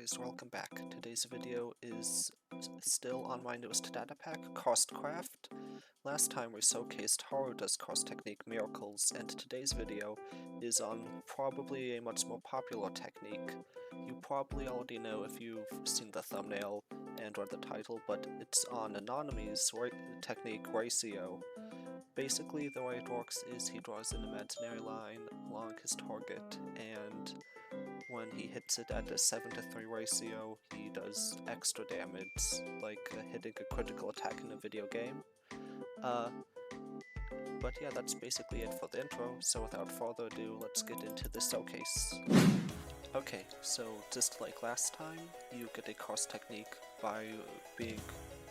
guys, welcome back. Today's video is still on my newest Datapack, Craft. Last time we showcased Haruda's cost technique Miracles, and today's video is on probably a much more popular technique. You probably already know if you've seen the thumbnail and read the title, but it's on Nanami's technique Ratio. Basically, the way it works is he draws an imaginary line along his target, and when he hits it at a 7-to-3 ratio, he does extra damage, like hitting a critical attack in a video game. But yeah, that's basically it for the intro, so without further ado, let's get into the showcase. Okay, so just like last time, you get a cost technique by being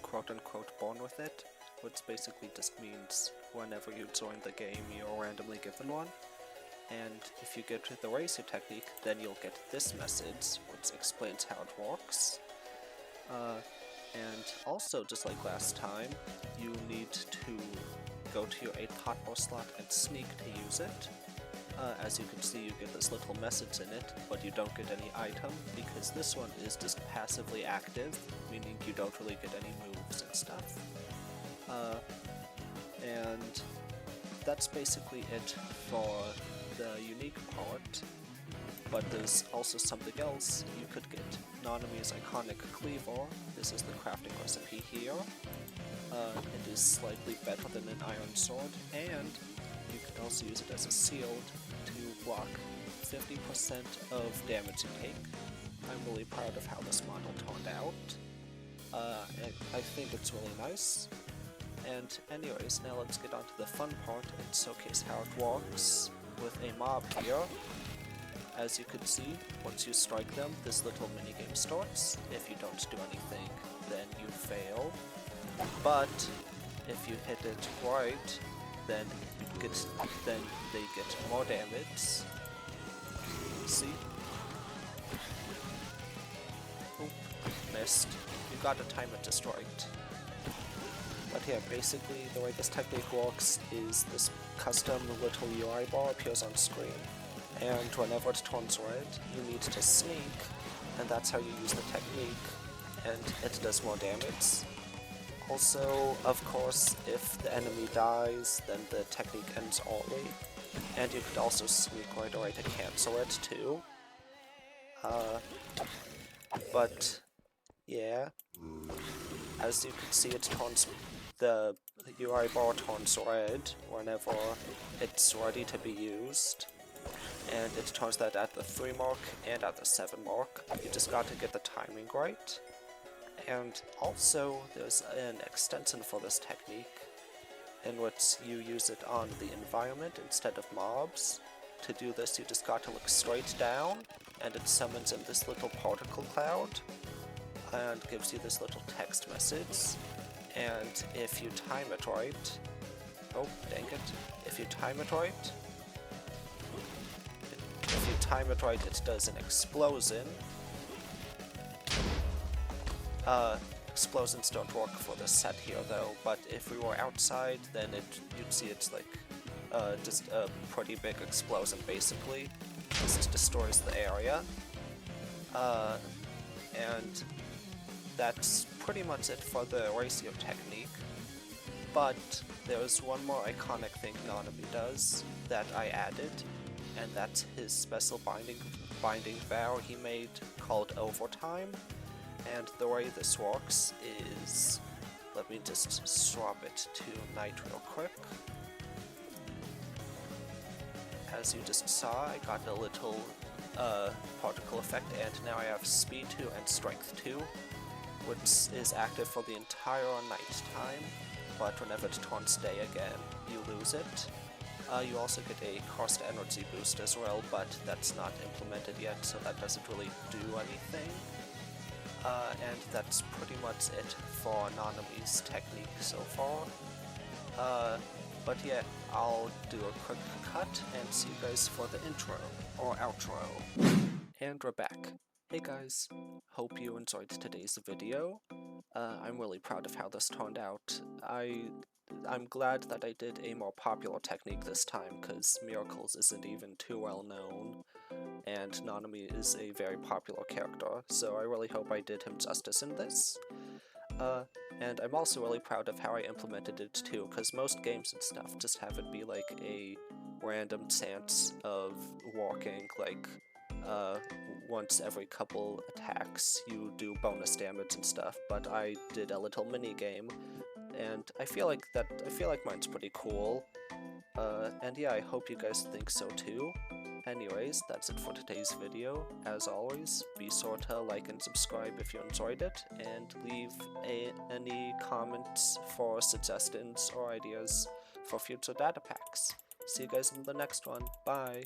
quote-unquote born with it, which basically just means whenever you join the game, you're randomly given one. And if you get the ratio technique, then you'll get this message, which explains how it works. And also, just like last time, you need to go to your 8th hotbar slot and sneak to use it. As you can see, you get this little message in it, but you don't get any item, because this one is just passively active, meaning you don't really get any moves and stuff. And that's basically it for the unique part, but there's also something else. You could get Nanami's iconic cleaver. This is the crafting recipe here. It is slightly better than an iron sword, and you could also use it as a shield to block 50% of damage you take. I'm really proud of how this model turned out. And I think it's really nice. And anyways, now let's get on to the fun part and showcase how it works with a mob here. As you can see, once you strike them, this little minigame starts. If you don't do anything, then you fail. But if you hit it right, then they get more damage. See? Oop, missed. You gotta time it just right. But yeah, basically the way this technique works is this custom little UI bar appears on screen, and whenever it turns red, you need to sneak, and that's how you use the technique, and it does more damage. Also, of course, if the enemy dies, then the technique ends early, and you could also sneak right away to cancel it too. But yeah, as you can see, the UI bar turns red whenever it's ready to be used, and it turns that at the 3 mark and at the 7 mark. You just got to get the timing right. And also, there's an extension for this technique, in which you use it on the environment instead of mobs. To do this, you just got to look straight down, and it summons in this little particle cloud, and gives you this little text message. And if you time it right, oh dang it, if you time it right, it does an explosion. Explosions don't work for this set here though, but if we were outside, then you'd see it's like just a pretty big explosion basically. Just destroys the area. And that's pretty much it for the ratio technique, but there's one more iconic thing Nanami does that I added, and that's his special binding vow he made called Overtime. And the way this works is, let me just swap it to night real quick. As you just saw, I got a little particle effect, and now I have speed 2 and strength 2. Which is active for the entire night time, but whenever it turns day again, you lose it. You also get a cost energy boost as well, but that's not implemented yet, so that doesn't really do anything. And that's pretty much it for Nanami's technique so far. But yeah, I'll do a quick cut and see you guys for the intro, or outro. And we're back. Hey guys, hope you enjoyed today's video. I'm really proud of how this turned out. I'm glad that I did a more popular technique this time, because Miracles isn't even too well known, and Nanami is a very popular character, so I really hope I did him justice in this. And I'm also really proud of how I implemented it too, because most games and stuff just have it be like a random chance of walking, like, once every couple attacks you do bonus damage and stuff, but I did a little mini game, and I feel like mine's pretty cool. And yeah, I hope you guys think so too. Anyways, that's it for today's video. As always, be sure to like and subscribe if you enjoyed it, and leave any comments for suggestions or ideas for future data packs. See you guys in the next one. Bye!